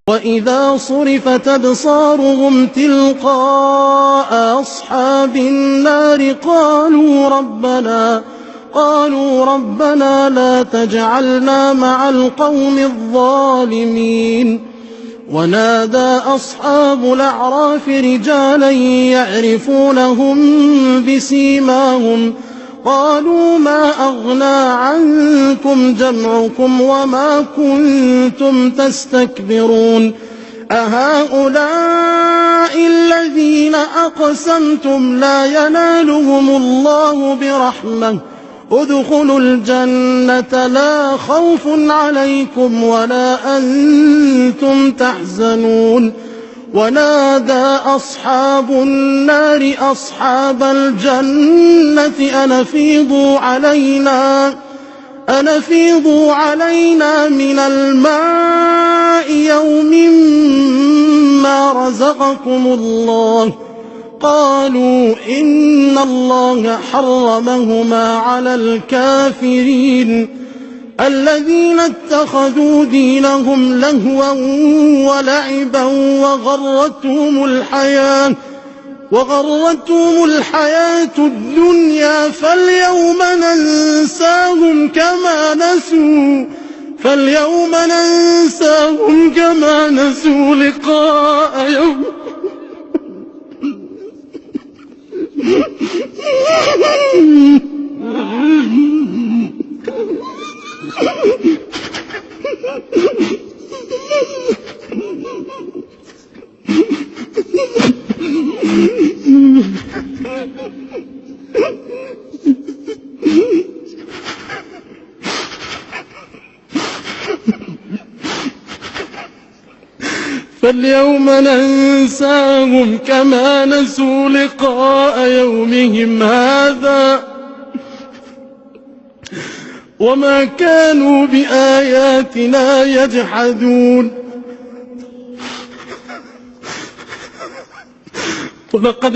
وإذا صرفت أبصارهم تلقاء أصحاب النار قالوا ربنا لا تجعلنا مع القوم الظالمين. ونادى أصحاب الأعراف رجالا يعرفونهم بسيماهم قالوا ما أغنى عنكم جمعكم وما كنتم تستكبرون أهؤلاء الذين أقسمتم لا ينالهم الله برحمة ادخلوا الجنة لا خوف عليكم ولا أنتم تحزنون. ونادى أصحاب النار أصحاب الجنة أن أفيضوا علينا من الماء يوم ما رزقكم الله قالوا إن الله حرمهما على الكافرين الذين اتخذوا دينهم لهوا ولعبا وغرتهم الحياة الدنيا فاليوم ننساهم كما نسوا لقاء يوم فاليوم ننساهم كما نسوا لقاء يومهم هذا وما كانوا بآياتنا يجحدون. ولقد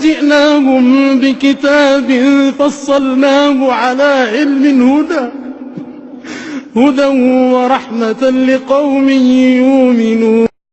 جئناهم بكتاب فصلناه على علم هدى ورحمة لقوم يؤمنون.